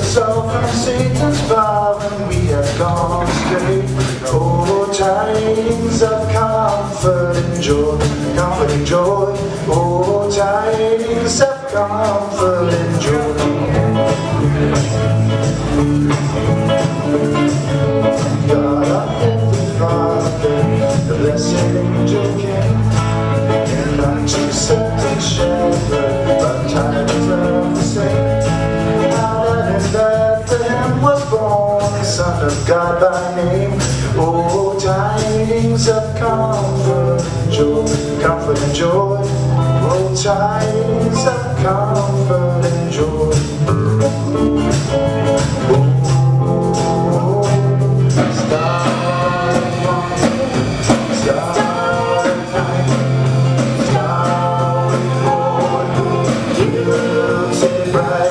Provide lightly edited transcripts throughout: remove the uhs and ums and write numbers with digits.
So from Satan's power when we have gone astray. Oh, tidings of comfort and joy, comfort and joy. Oh, tidings of comfort and joy. God our heavenly Father, the blessed angel came, and unto certain shepherd, but tidings of the same. Bethlehem was born the Son of God by name. Oh, tidings of comfort and joy, comfort and joy. Oh, tidings of comfort and joy. Oh, star of morning, star of night, star of morning, beauty bright.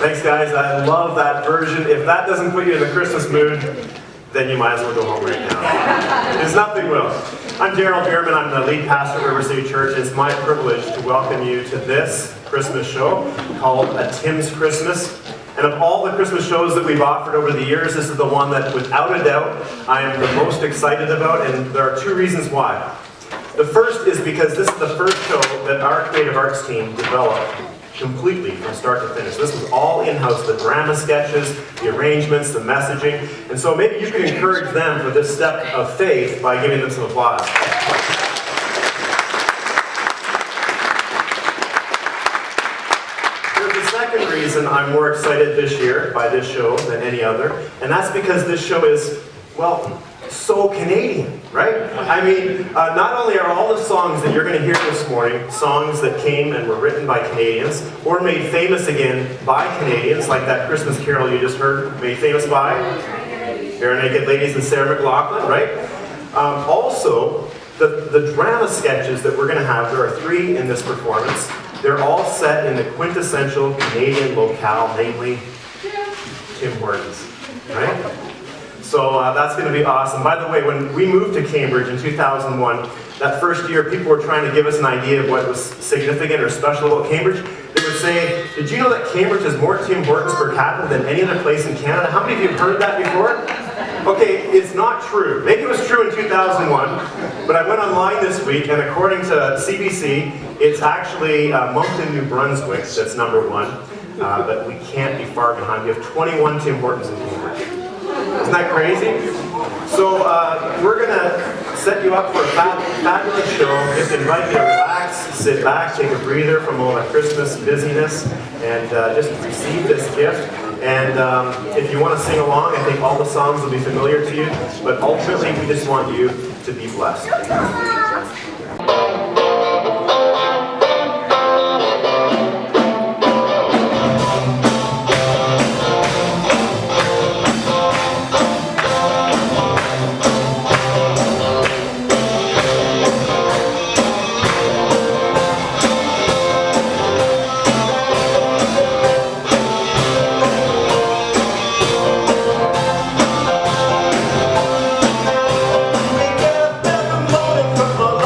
Thanks, guys. I love that version. If that doesn't put you in the Christmas mood, then you might as well go home right now. Because nothing will. I'm Daryl Bierman. I'm the lead pastor at River City Church. It's my privilege to welcome you to this Christmas show called A Tim's Christmas. And of all the Christmas shows that we've offered over the years, this is the one that, without a doubt, I am the most excited about, and there are two reasons why. The first is because this is the first show that our creative arts team developed completely from start to finish. This was all in-house, the drama sketches, the arrangements, the messaging, and so maybe you can encourage them for this step of faith by giving them some applause. There's a second reason I'm more excited this year by this show than any other, and that's because this show is, well, so Canadian, right? I mean, not only are all the songs that you're going to hear this morning songs that came and were written by Canadians or made famous again by Canadians, like that Christmas carol you just heard, made famous by Barenaked Ladies and Sarah McLachlan, right? Also, the drama sketches that we're going to have, there are 3 in this performance. They're all set in the quintessential Canadian locale, namely Tim Hortons, right? So that's going to be awesome. By the way, when we moved to Cambridge in 2001, that first year people were trying to give us an idea of what was significant or special about Cambridge. They would say, did you know that Cambridge has more Tim Hortons per capita than any other place in Canada? How many of you have heard that before? Okay, it's not true. Maybe it was true in 2001, but I went online this week, and according to CBC, it's actually Moncton, New Brunswick that's number one. But we can't be far behind. We have 21 Tim Hortons in Cambridge. Isn't that crazy? So we're going to set you up for a fabulous show. Just invite you to relax, sit back, take a breather from all the Christmas busyness, and just receive this gift. And if you want to sing along, I think all the songs will be familiar to you. But ultimately, we just want you to be blessed. Wake up every morning from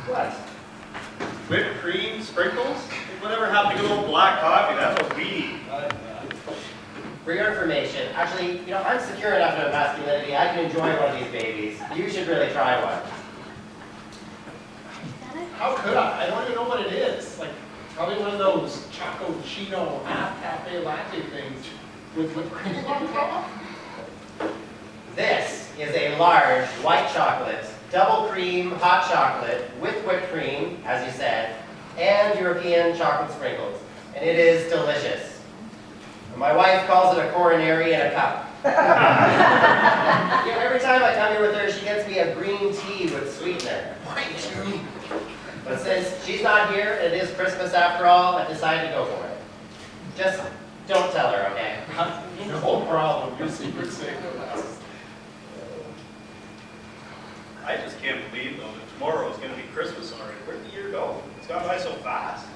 What? Whipped cream, sprinkles? Whatever happened to good old black coffee? That's what we need. For your information, actually, I'm secure enough in masculinity, I can enjoy one of these babies. You should really try one. How could I? I don't even know what it is. Like, probably one of those Choco Chino half cafe latte things with whipped cream on top. This is a large white chocolate, double cream hot chocolate with whipped cream, as you said, and European chocolate sprinkles. And it is delicious. My wife calls it a coronary in a cup. Every time I come here with her, she gets me a green tea with sweetener. But since she's not here, and it is Christmas after all, I decided to go for it. Just don't tell her, okay? No problem. Your secret's safe with us. I just can't believe, though, that tomorrow is going to be Christmas already. Where'd the year go? It's gone by so fast.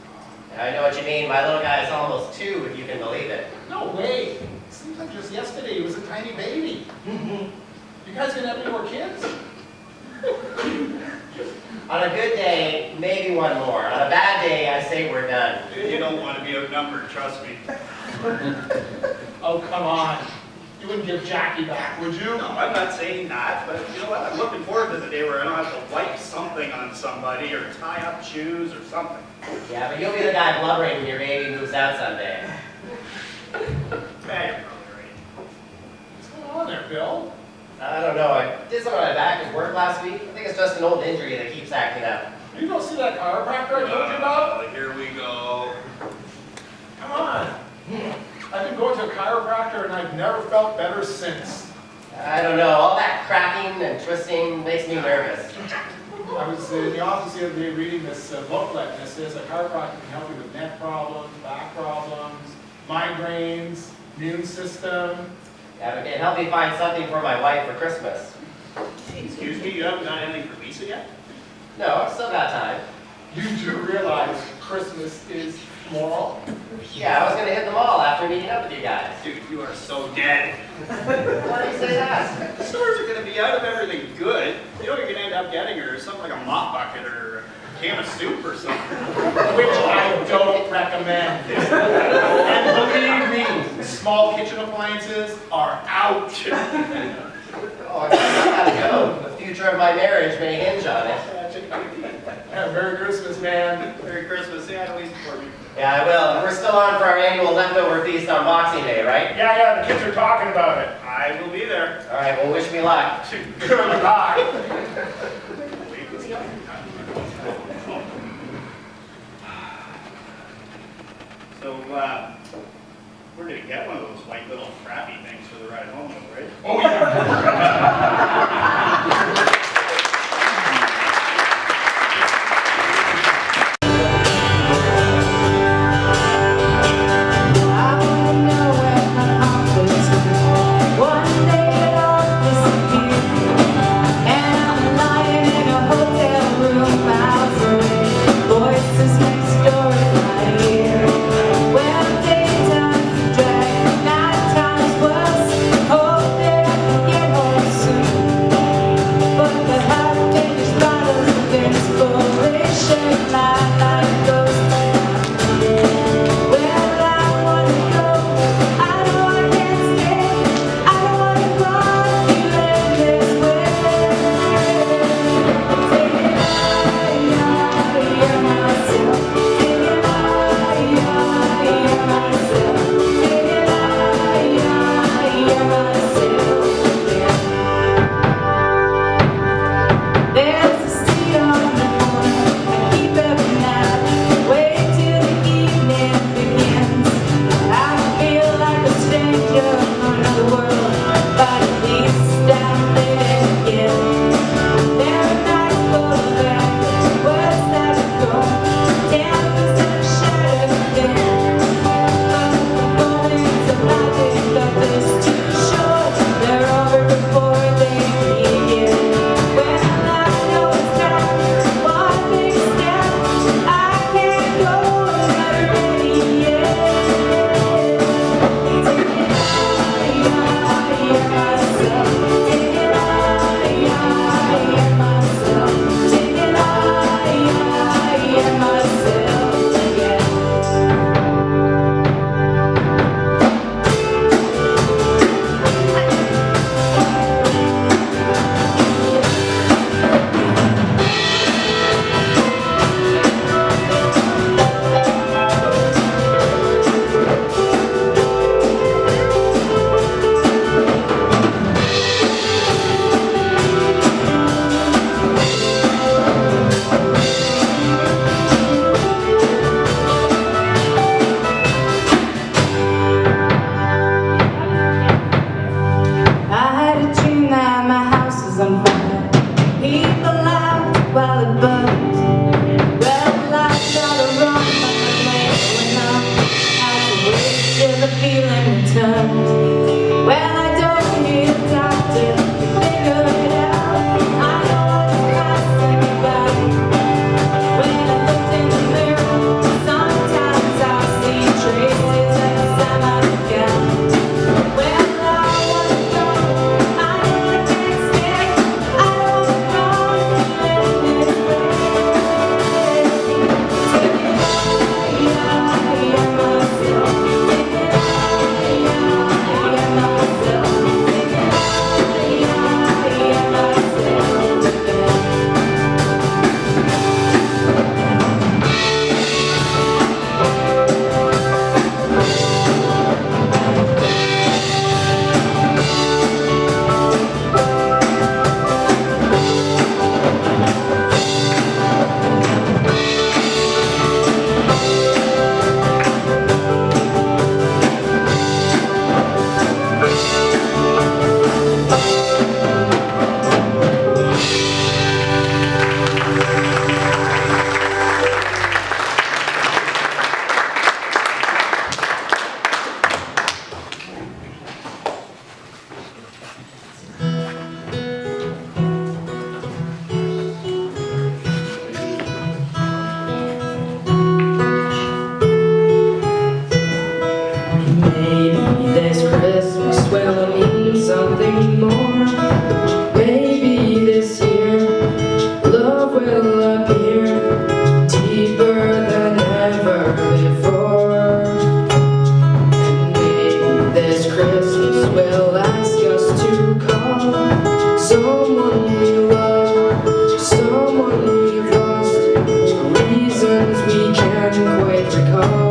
I know what you mean. My little guy is almost 2, if you can believe it. No way. Seems like just yesterday he was a tiny baby. You guys gonna have any more kids? On a good day, maybe one more. On a bad day, I say we're done. You don't want to be outnumbered, trust me. Oh, come on. You wouldn't give Jackie back, would you? No, I'm not saying that, but you know what? I'm looking forward to the day where I don't have to wipe something on somebody or tie up shoes or something. Yeah, but you'll be the guy blubbering when your baby moves out someday. Yeah, you're probably right. What's going on there, Bill? I don't know. I did something on my back at work last week. I think it's just an old injury that keeps acting up. You don't see that chiropractor I told you about? Here we go. Come on. I've been going to a chiropractor and I've never felt better since. I don't know. All that cracking and twisting makes me nervous. I was in the office the other day reading this booklet, and it says a chiropractor can help you with neck problems, back problems, migraines, immune system. Yeah, but it can help me find something for my wife for Christmas. Excuse me, you haven't done anything for Lisa yet? No, I've still got time. You do realize Christmas is tomorrow? Yeah, I was going to hit the mall after meeting up with you guys. Dude, you are so dead. Why do you say that? The stores are going to be out of everything good. You know what you're going to end up getting her? Something like a mop bucket or a can of soup or something. Which I don't recommend. And believe me, small kitchen appliances are out. Oh, I gotta go. The future of my marriage may hinge on it. Yeah, Merry Christmas, man. Merry Christmas. Say hi to Lisa for me. Yeah, I will. And we're still on for our annual leftover feast on Boxing Day, right? Yeah, the kids are talking about it. I will be there. All right, well, wish me luck. Good luck. So, we're going to get one of those white little crappy things for the ride home, though, right? Oh, yeah. times. Well, I don't need a doctor to figure it out. I know it's passing me by. When I looked in the mirror, sometimes I see traces of the time I forgot. Well, I wanna go, I know I can't stay. I don't know living this way. Take it I am myself. Take it I am myself. Take it I am myself. Maybe this Christmas will mean something more. Maybe this year love will appear deeper than ever before. And maybe this Christmas will ask us to call someone we love, someone we've lost, for reasons we can't quite recall.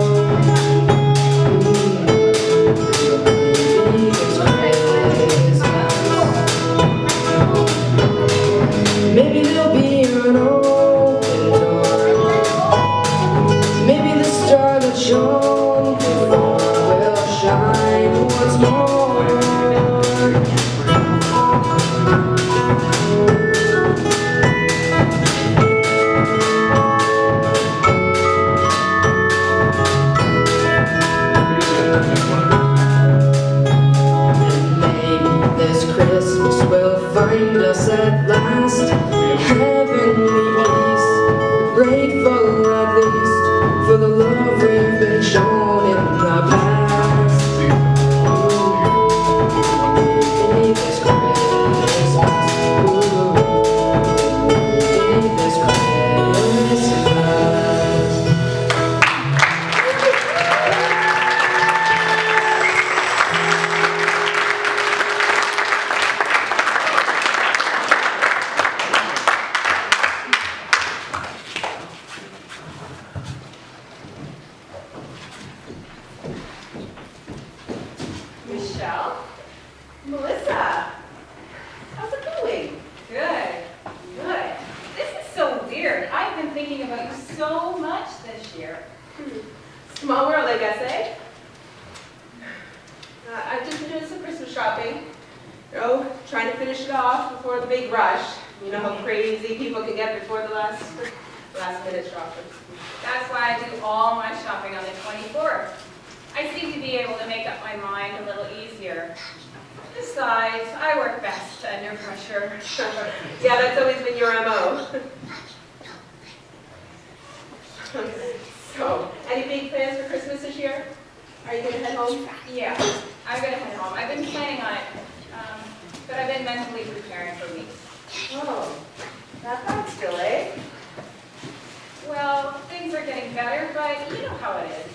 Maybe there'll be an open door. Maybe the star that shone before will shine once more. And maybe this Christmas will find us at last, heavenly peace, grateful at least for the love we've been shown in the past. Maybe this Christmas, maybe this Christmas. Michelle? Melissa? How's it going? Good. Good. This is so weird. I've been thinking about you so much this year. Small world, I guess, eh? I've just been doing some Christmas shopping. You know, trying to finish it off before the big rush. You know how crazy people can get before the last minute shopping. That's why I do all my shopping on the 24th. I seem to be able to make up my mind a little easier. Besides, I work best under pressure. Yeah, that's always been your MO. So, any big plans for Christmas this year? Are you going to head home? Yeah, I'm gonna head home. I've been planning on it, but I've been mentally preparing for weeks. Oh, not bad still, eh? Well, things are getting better, but you know how it is.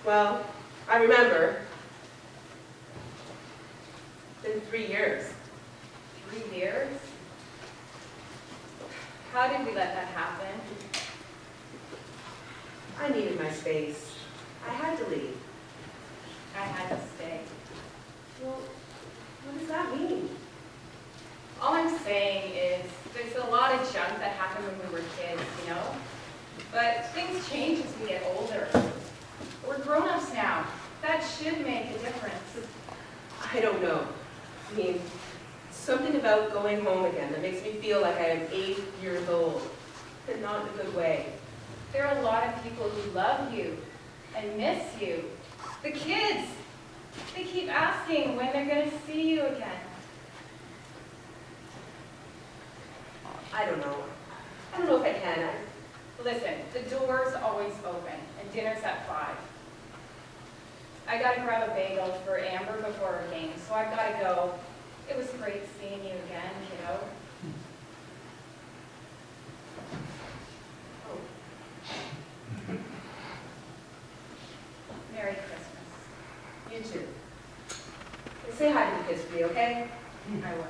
Well, I remember. It's been 3 years. 3 years? How did we let that happen? I needed my space. I had to leave. I had to stay. Well, what does that mean? All I'm saying is there's a lot of junk that happened when we were kids, you know? But things change as we get older. We're grown-ups now. That should make a difference. I don't know. I mean, something about going home again that makes me feel like I am 8 years old, and not in a good way. There are a lot of people who love you and miss you. The kids, They keep asking when they're going to see you again. I don't know. I don't know if I can. Listen, the door's always open, and dinner's at 5. I gotta grab a bagel for Amber before her game, so I've gotta go. It was great seeing you again, kiddo. Oh, Merry Christmas. you too. And say hi to the kids for me, okay? I will.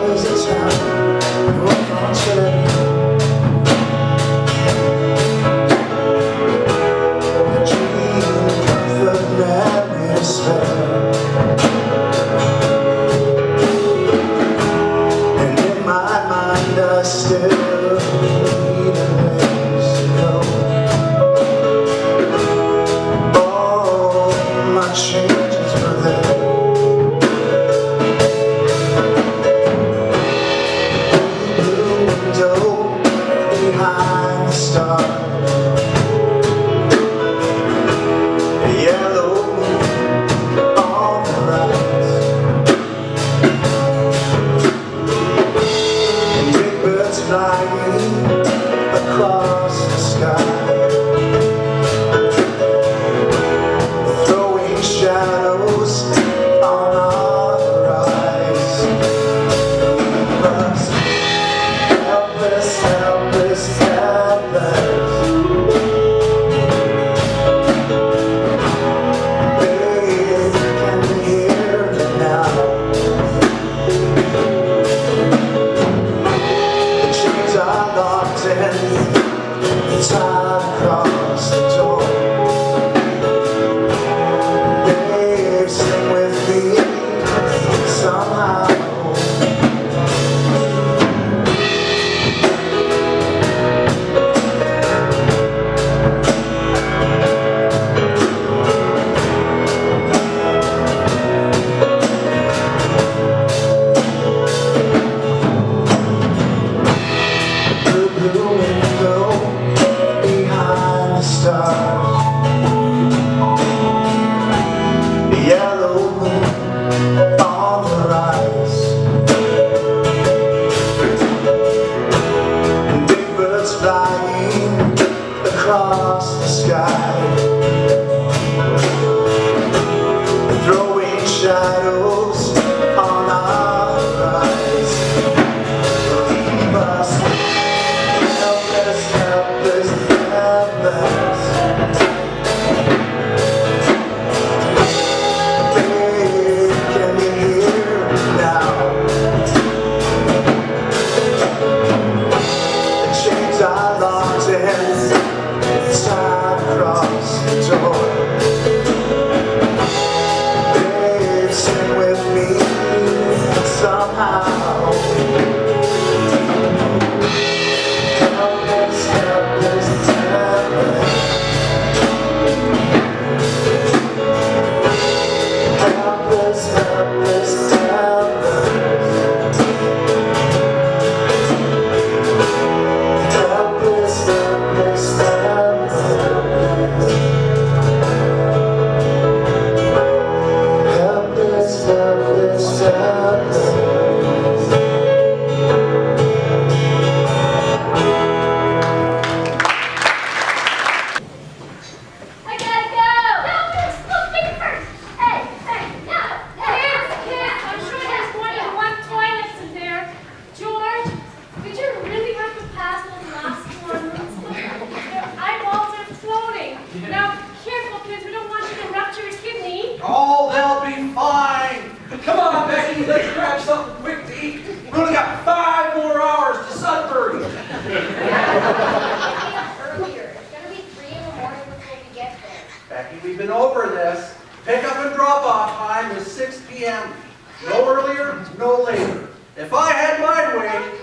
There's a time you're content. A dream, comfort, and despair. And in my mind I still need a place to go. All my changes were there. Blue window behind the stars. Yellow on the rise. And big birds flying across the sky, throwing shadows on our eyes. But helpless, helpless, helpless. Babe, can you hear me now? The chains are locked and it's tied across the door. Babe, sing with me somehow. Blue window behind the stars. The yellow moon on the rise. And big birds flying across the sky, throwing shadows on our eyes. Leave us helpless, helpless, helpless. Babe, can you hear me now? The chains are locked and it's tied across the door. Babe, sing with me somehow. Helpless, helpless, helpless. Helpless, helpless, helpless. Helpless, helpless, helpless. Helpless, helpless, helpless. I gotta go! No, look, me first! Hey, no! Kids, I'm sure there's more than one toilet in there. George, did you really have to pass those last 4 rooms? Their eyeballs are floating. Now, careful, kids, we don't want you to rupture a kidney. Oh, they'll be fine. Come on, Becky, let's grab something quick to eat. We've only got 5 more hours to Sudbury. Earlier. It's gonna be 3 in the morning before we get there. Becky, we've been over this. Pickup and drop-off time is 6 p.m. No earlier, no later. If I had my way,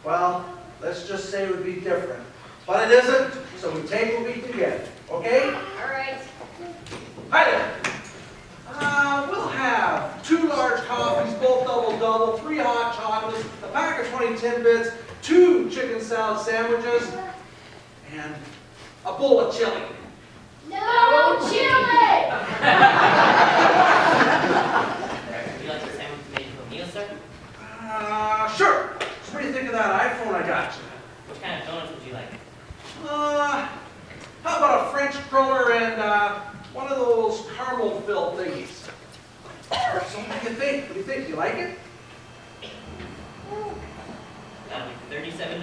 well, let's just say it would be different. But it isn't, so we take what we can get, okay? All right. Hi there. We'll have 2 large coffees, both double-double, 3 hot chocolates, a pack of 20 Timbits, 2 chicken salad sandwiches, and a bowl of chili. No chili! Would you like the sandwich made into a meal, sir? Sure. So what do you think of that iPhone I got you? What kind of donuts would you like? How about a French cruller and one of those caramel-filled thingies? So what do you think? What do you think? You like it? That'll be $37.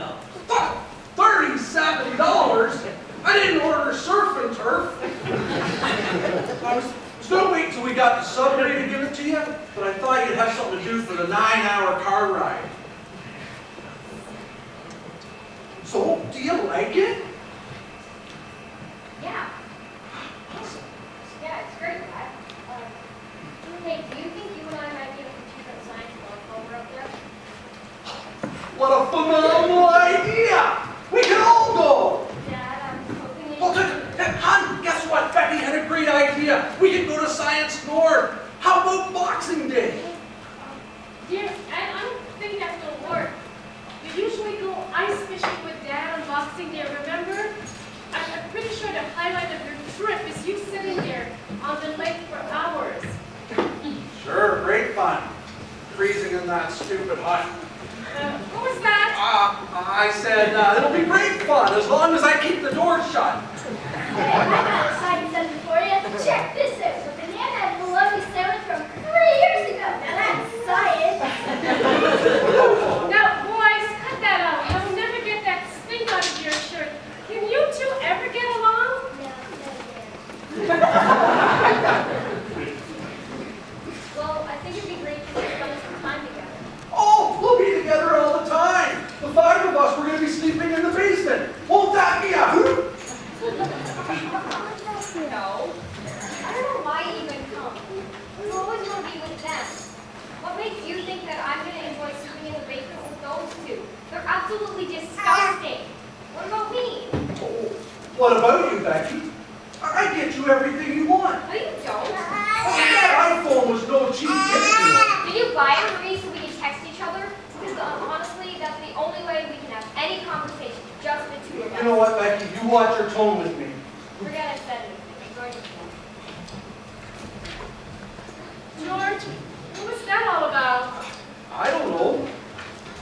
$37? I didn't order surf and turf. I was going to wait till we got the subway to give it to you, but I thought you'd have something to do for the 9-hour car ride. So, do you like it? Yeah. Yeah, it's great, Dad. Hey, do you think you and I might be able to do some science while we're up there? What a phenomenal idea! We can all go! Dad, I'm hoping you... Well, hon, guess what? Becky had a great idea. We can go to Science North. How about Boxing Day? Dear, I'm thinking that's gonna work. We usually go ice fishing with Dad on Boxing Day, remember? I'm pretty sure the highlight of your trip is you sitting there on the lake for hours. Sure, great fun. Freezing in that stupid hut. What was that? I said it'll be great fun as long as I keep the door shut. Hey, I got a science lesson for you. Check this out. A banana and bologna sandwich from 3 years ago. Now that's science. Now, boys, cut that out. I will never get that stink out of your shirt. Can you two ever get along? No, well, I think it'd be great to spend some time together. Oh, we'll be together all the time. The 5 of us, we're going to be sleeping in the basement. Won't that be a hoot? No. I don't know why you even come. You always want to be with them. What makes you think that I'm going to enjoy sleeping in the basement with those two? They're absolutely disgusting. What about me? Oh, what about you, Becky? I get you everything you want. No, you don't. That iPhone was no cheap gift, you know. Did you buy it for me so we can text each other? Because honestly, that's the only way we can have any conversation, just the two of us. You know what, Becky? You watch your tone with me. Forget I said anything. I'm going to George, what was that all about? I don't know.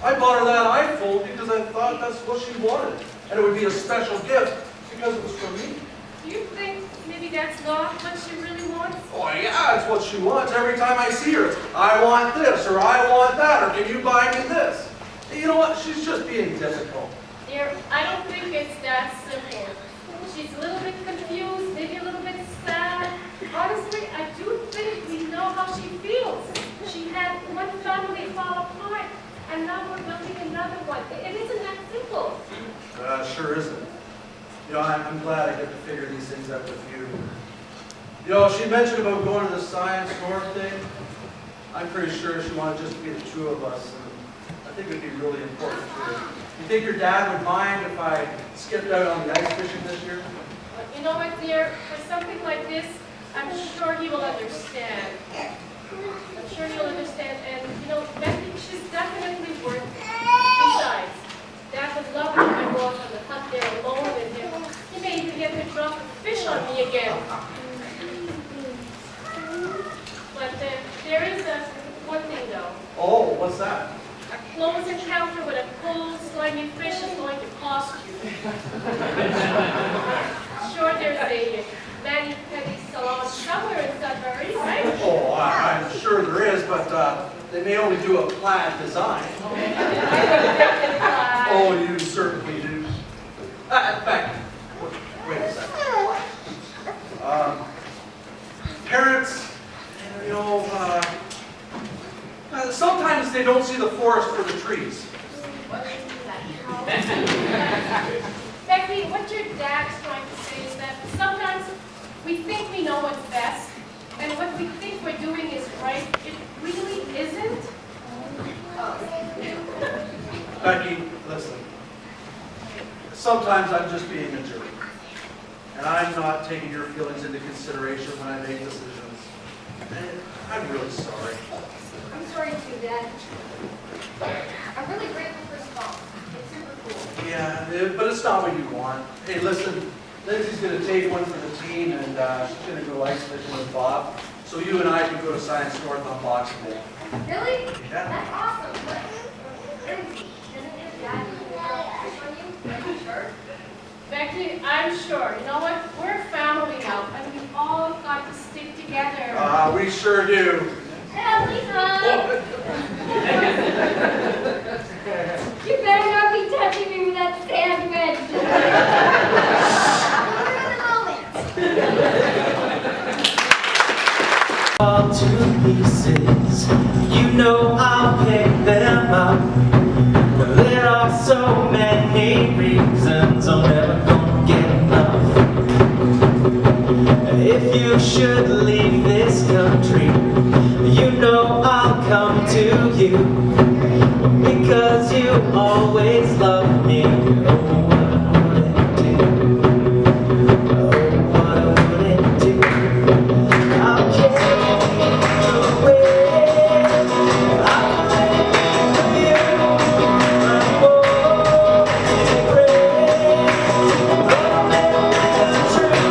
I bought her that iPhone because I thought that's what she wanted. And it would be a special gift because it was from me. Do you think maybe that's not what she really wants? Oh yeah, it's what she wants every time I see her. It's, I want this, or I want that, or can you buy me this? You know what? She's just being difficult. Dear, I don't think it's that simple. She's a little bit confused, maybe a little bit sad. Honestly, I do think we know how she feels. She had one family fall apart, and now we're building another one. It isn't that simple. Sure isn't. You know, I'm glad I get to figure these things out with you. You know, she mentioned about going to the Science North thing. I'm pretty sure she wanted just to be the 2 of us, and I think it would be really important to her. You think your dad would mind if I skipped out on the ice fishing this year? But you know what, dear? For something like this, I'm sure he will understand. I'm sure he'll understand, and you know, Becky, she's definitely worth it. Besides, Dad would love it if I go off on the hunt there alone with him. He may even get to drop a fish on me again. But there is one thing though. Oh, what's that? A close encounter with a cold, slimy fish is going to cost you. Sure, there's a mani-pedi salon somewhere in Sudbury, right? Oh, I'm sure there is, but they may only do a plaid design. Oh, you certainly do. Becky, wait a second. Parents, you know, sometimes they don't see the forest for the trees. Becky, what your dad's trying to say is that sometimes we think we know what's best, and what we think we're doing is right, it really isn't. Becky, listen. Sometimes I'm just being a jerk. And I'm not taking your feelings into consideration when I make decisions. And I'm really sorry. I'm sorry too, Dad. I'm really grateful for this ball. It's super cool. Yeah, but it's not what you want. Hey, listen, Lindsay's gonna take one for the team and she's gonna go ice fishing with Bob. So you and I can go to Science North on Boxing Day. Really? Yeah. That's awesome. But Lindsay, doesn't your dad fish on you? Are you sure? Becky, I'm sure. You know what? We're a family now, and we all got to stick together. We sure do. Hey, Lisa! You better not be touching me with that sandwich. All to pieces, you know I'll pick them up. There are so many reasons I'm never gonna get enough. If you should leave this country, you know I'll come to you, because you always love me. Oh, what would it do? Oh, what would it do? I'll carry you away. I'll wait for you. I'm born and raised. Gonna make it true.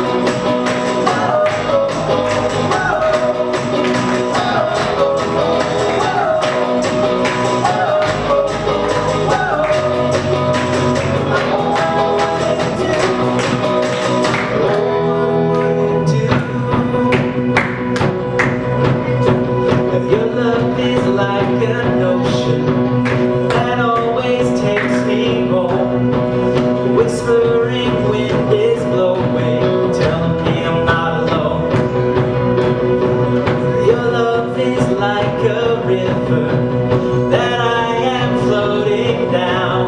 Your love is like an ocean that always takes me home. Whispering wind is blowing, telling me I'm not alone. Your love is like a river that I am floating down.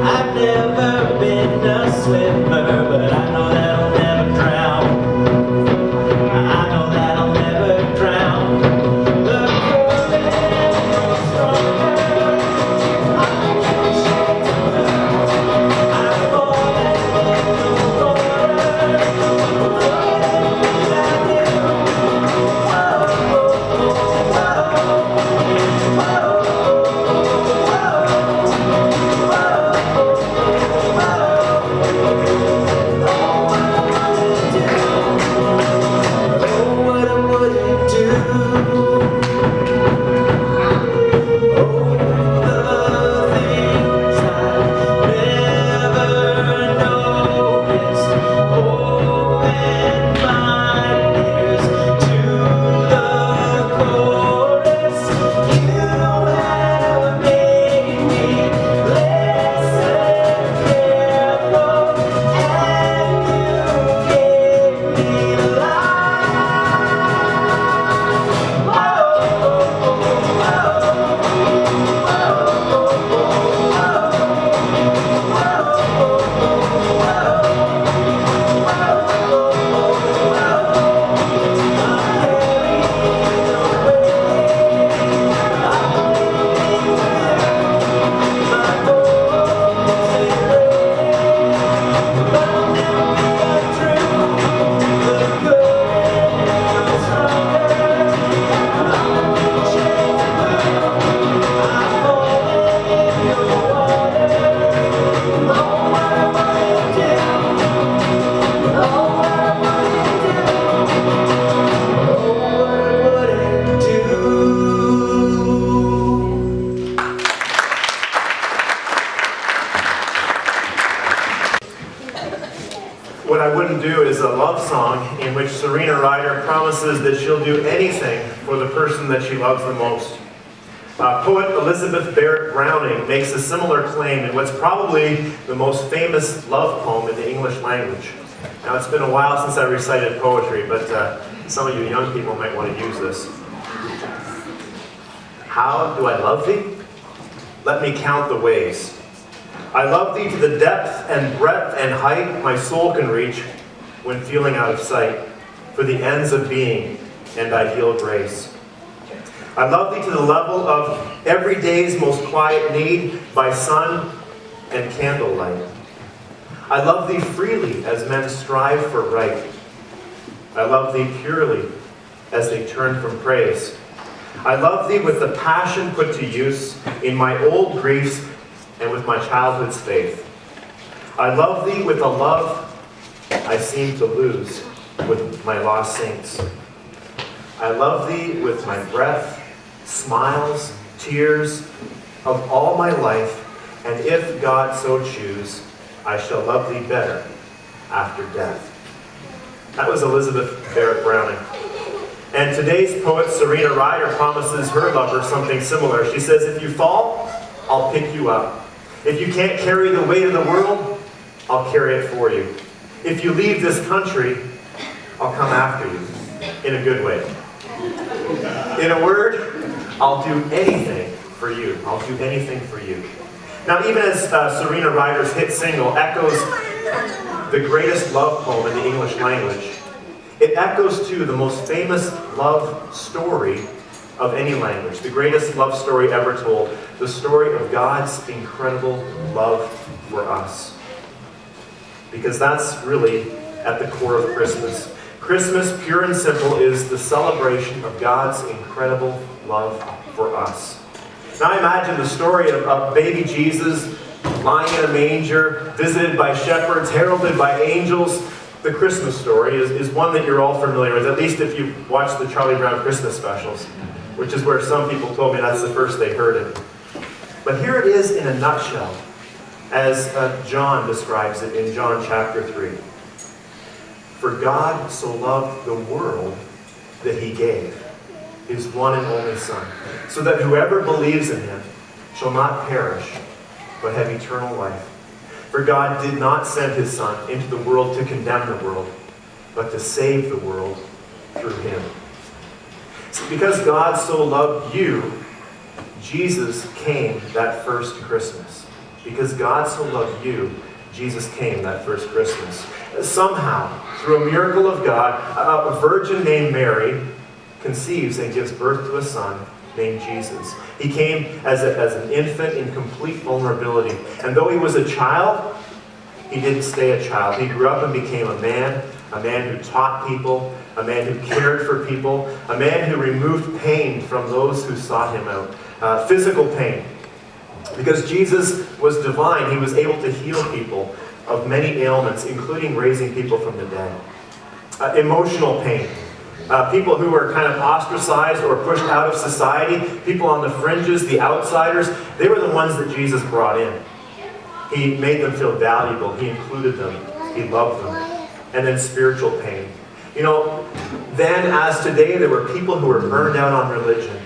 I've never been a swimmer, but I know that I'll never drown. I know that I'll never drown. The current grows stronger. I'm catching her. I'm falling in the water. Floating without you. Whoa, whoa, What I wouldn't do is a love song in which Serena Ryder promises that she'll do anything for the person that she loves the most. Poet Elizabeth Barrett Browning makes a similar claim in what's probably the most famous love poem in the English language. Now, it's been a while since I recited poetry, but some of you young people might want to use this. How do I love thee? Let me count the ways. I love thee to the depth and breadth and height my soul can reach when feeling out of sight, for the ends of being, and ideal grace. I love thee to the level of every day's most quiet need by sun and candlelight. I love thee freely as men strive for right. I love thee purely as they turn from praise. I love thee with the passion put to use in my old griefs and with my childhood's faith. I love thee with a love I seem to lose with my lost saints. I love thee with my breath, smiles, tears of all my life, and if God so choose, I shall love thee better after death. That was Elizabeth Barrett Browning. And today's poet, Serena Ryder, promises her lover something similar. She says, if you fall, I'll pick you up. If you can't carry the weight of the world, I'll carry it for you. If you leave this country, I'll come after you in a good way. In a word, I'll do anything for you. I'll do anything for you. Now, even as Serena Ryder's hit single echoes the greatest love poem in the English language, it echoes too the most famous love story of any language, the greatest love story ever told, the story of God's incredible love for us. Because that's really at the core of Christmas. Christmas, pure and simple, is the celebration of God's incredible love for us. Now imagine the story of baby Jesus lying in a manger, visited by shepherds, heralded by angels. The Christmas story is one that you're all familiar with, at least if you watched the Charlie Brown Christmas specials, which is where some people told me that's the first they heard it. But here it is in a nutshell, as John describes it in John chapter 3. For God so loved the world that he gave his one and only Son, so that whoever believes in him shall not perish, but have eternal life. For God did not send his Son into the world to condemn the world, but to save the world through him. See, because God so loved you, Jesus came that first Christmas. Because God so loved you, Jesus came that first Christmas. Somehow, through a miracle of God, a virgin named Mary conceives and gives birth to a son named Jesus. He came as an infant in complete vulnerability. And though he was a child, he didn't stay a child. He grew up and became a man who taught people, a man who cared for people, a man who removed pain from those who sought him out. Physical pain. Because Jesus was divine, he was able to heal people of many ailments, including raising people from the dead. Emotional pain. People who were kind of ostracized or pushed out of society, people on the fringes, the outsiders, they were the ones that Jesus brought in. He made them feel valuable. He included them. He loved them. And then spiritual pain. You know, then as today, there were people who were burned out on religion.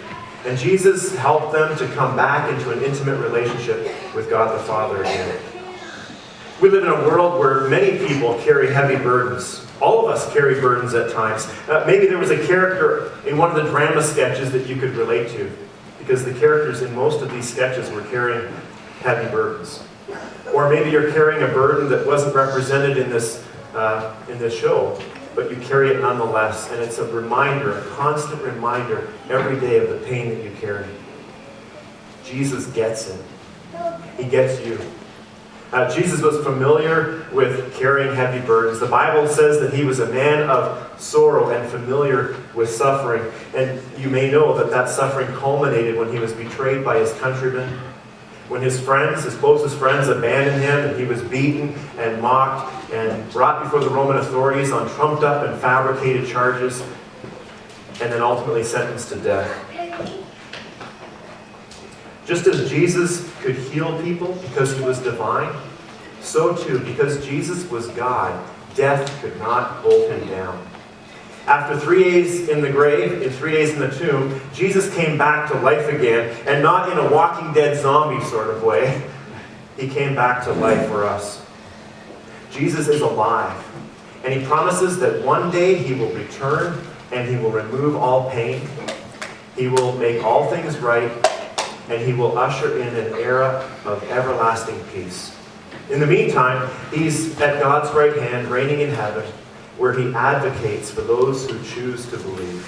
And Jesus helped them to come back into an intimate relationship with God the Father again. We live in a world where many people carry heavy burdens. All of us carry burdens at times. Maybe there was a character in one of the drama sketches that you could relate to, because the characters in most of these sketches were carrying heavy burdens. Or maybe you're carrying a burden that wasn't represented in this show, but you carry it nonetheless, and it's a reminder, a constant reminder every day of the pain that you carry. Jesus gets it. He gets you. Jesus was familiar with carrying heavy burdens. The Bible says that he was a man of sorrow and familiar with suffering. And you may know that that suffering culminated when he was betrayed by his countrymen, when his friends, his closest friends, abandoned him, and he was beaten and mocked and brought before the Roman authorities on trumped up and fabricated charges, and then ultimately sentenced to death. Just as Jesus could heal people because he was divine, so too, because Jesus was God, death could not hold him down. After 3 days in the grave, and 3 days in the tomb, Jesus came back to life again, and not in a Walking Dead zombie sort of way. He came back to life for us. Jesus is alive, and he promises that one day he will return and he will remove all pain. He will make all things right, and he will usher in an era of everlasting peace. In the meantime, he's at God's right hand, reigning in heaven, where he advocates for those who choose to believe.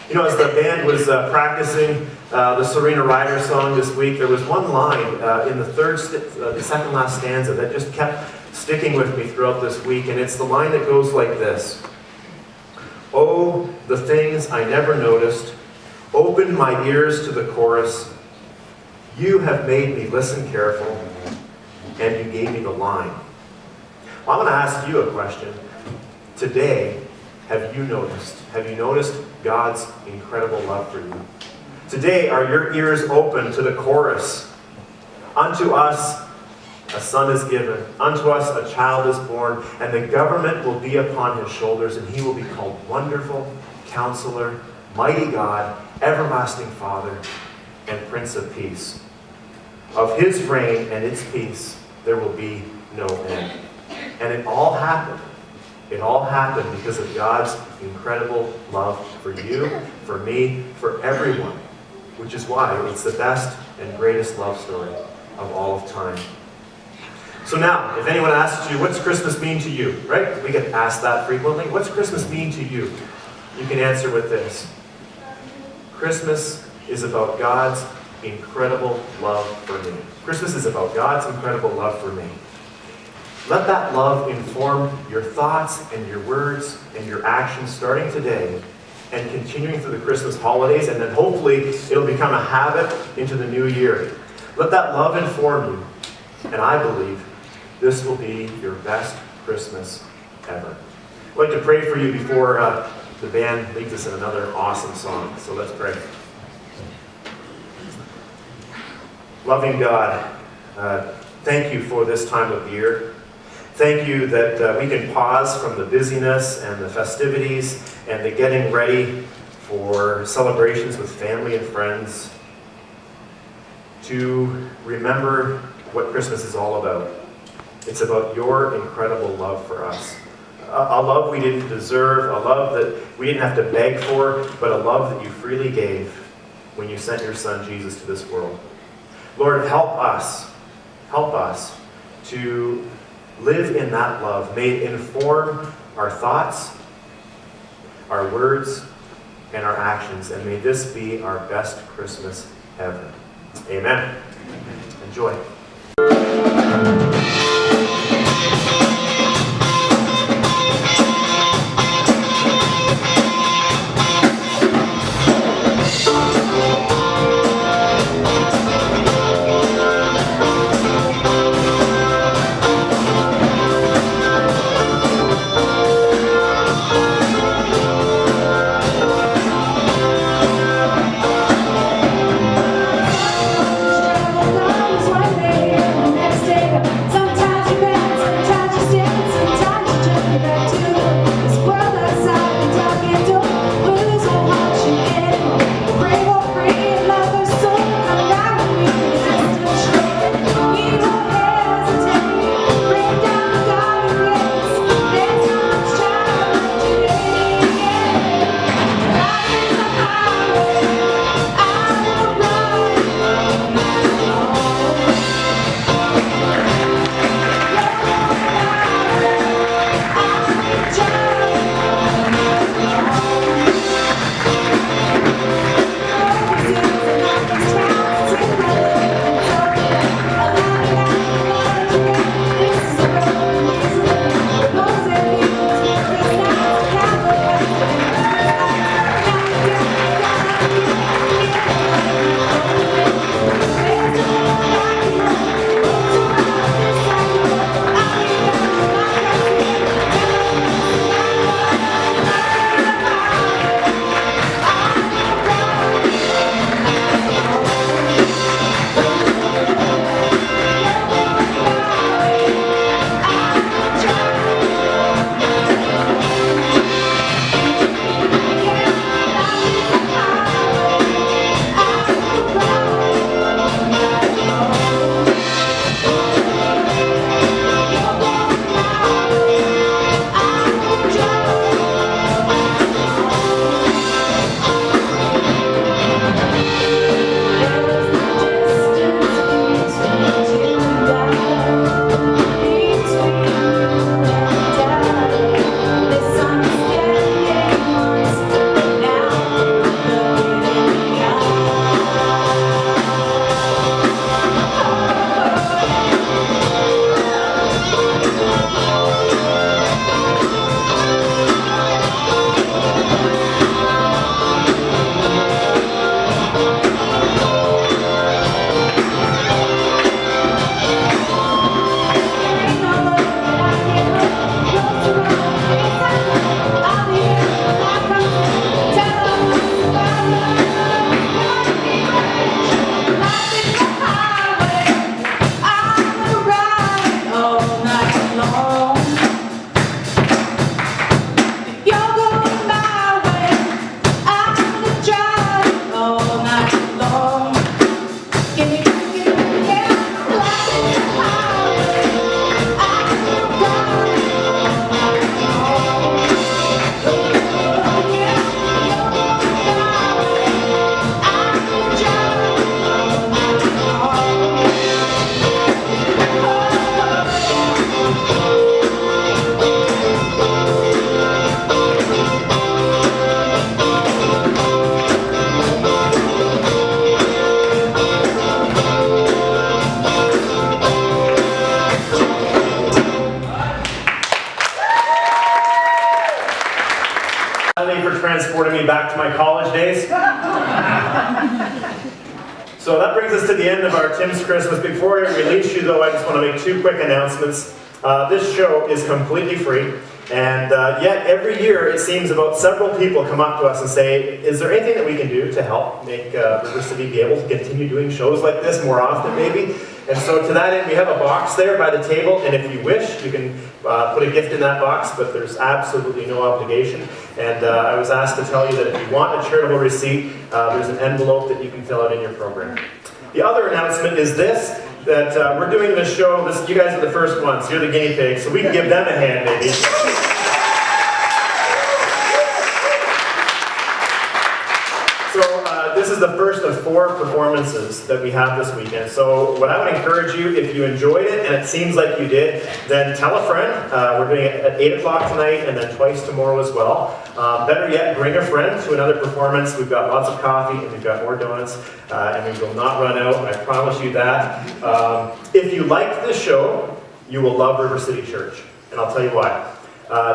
You know, as the band was practicing the Serena Ryder song this week, there was one line in the second last stanza that just kept sticking with me throughout this week, and it's the line that goes like this. Oh, the things I never noticed, opened my ears to the chorus. You have made me listen careful, and you gave me the line. Well, I'm going to ask you a question. Today, have you noticed? Have you noticed God's incredible love for you? Today, are your ears open to the chorus? Unto us a son is given, unto us a child is born, and the government will be upon his shoulders, and he will be called Wonderful, Counselor, Mighty God, Everlasting Father, and Prince of Peace. Of his reign and its peace, there will be no end. And it all happened because of God's incredible love for you, for me, for everyone, which is why it's the best and greatest love story of all of time. So now, if anyone asks you, what's Christmas mean to you, right? We get asked that frequently. What's Christmas mean to you? You can answer with this. Christmas is about God's incredible love for me. Christmas is about God's incredible love for me. Let that love inform your thoughts and your words and your actions starting today and continuing through the Christmas holidays, and then hopefully it'll become a habit into the new year. Let that love inform you, and I believe this will be your best Christmas ever. I'd like to pray for you before the band leads us in another awesome song. So let's pray. Loving God, thank you for this time of year. Thank you that we can pause from the busyness and the festivities and the getting ready for celebrations with family and friends to remember what Christmas is all about. It's about your incredible love for us. A love we didn't deserve, a love that we didn't have to beg for, but a love that you freely gave when you sent your Son Jesus to this world. Lord, help us to live in that love. May it inform our thoughts, our words, and our actions, and may this be our best Christmas ever. Amen. Enjoy. Next day transported me back to my college days. So that brings us to the end of our Tim's Christmas. Before I release you though, I just want to make two quick announcements. This show is completely free, and yet every year it seems about several people come up to us and say, is there anything that we can do to help make River City be able to continue doing shows like this more often maybe? And so to that end, we have a box there by the table, and if you wish, you can put a gift in that box, but there's absolutely no obligation. And I was asked to tell you that if you want a charitable receipt, there's an envelope that you can fill out in your program. The other announcement is this, that we're doing this show, you guys are the first ones, you're the guinea pigs, so we can give them a hand maybe. So this is the first of 4 performances that we have this weekend. So what I would encourage you, if you enjoyed it and it seems like you did, then tell a friend. We're doing it at 8 o'clock tonight and then twice tomorrow as well. Better yet, bring a friend to another performance. We've got lots of coffee and we've got more donuts and we will not run out, I promise you that. If you liked this show, you will love River City Church, and I'll tell you why.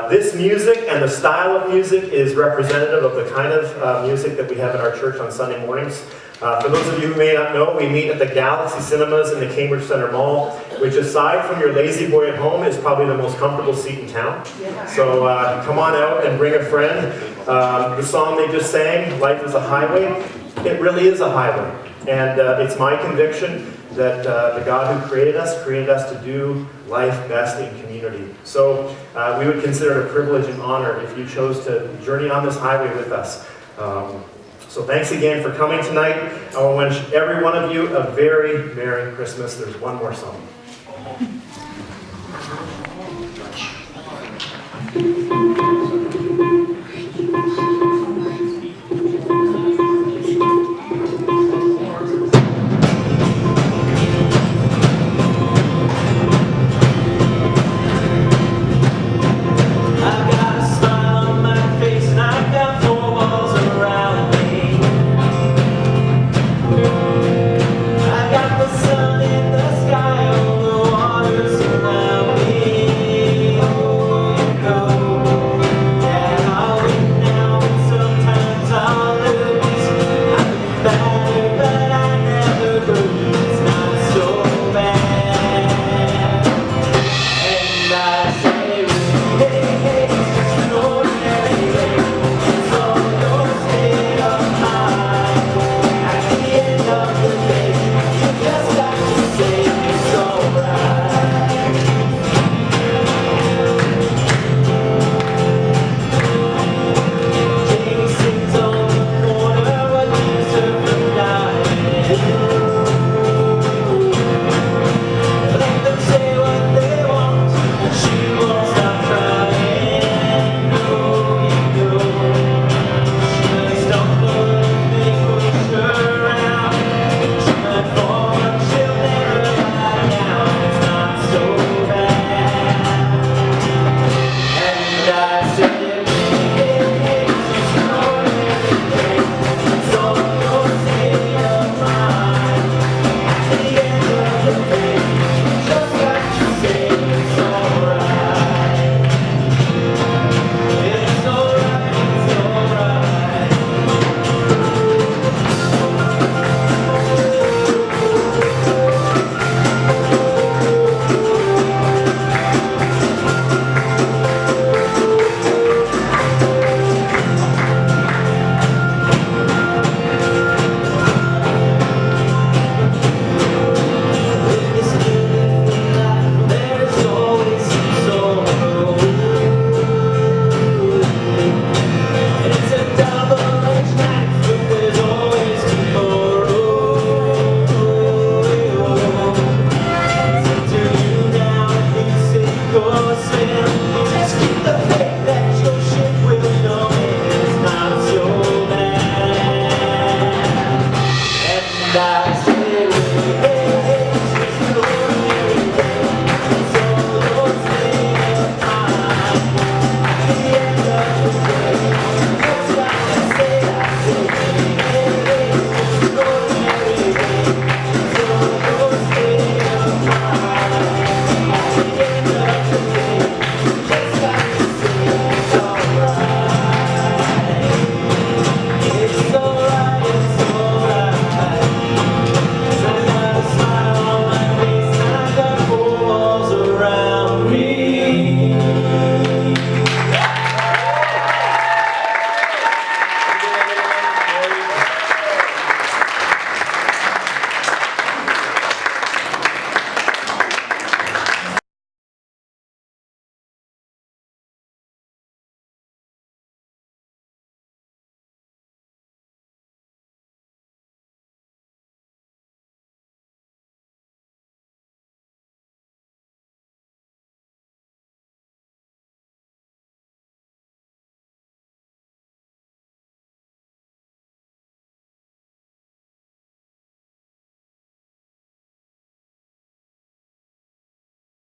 This music and the style of music is representative of the kind of music that we have in our church on Sunday mornings. For those of you who may not know, we meet at the Galaxy Cinemas in the Cambridge Centre Mall, which aside from your lazy boy at home is probably the most comfortable seat in town. So come on out and bring a friend. The song they just sang, Life is a Highway, it really is a highway. And it's my conviction that the God who created us to do life best in community. So we would consider it a privilege and honor if you chose to journey on this highway with us. So thanks again for coming tonight. I want to wish every one of you a very Merry Christmas. There's one more song.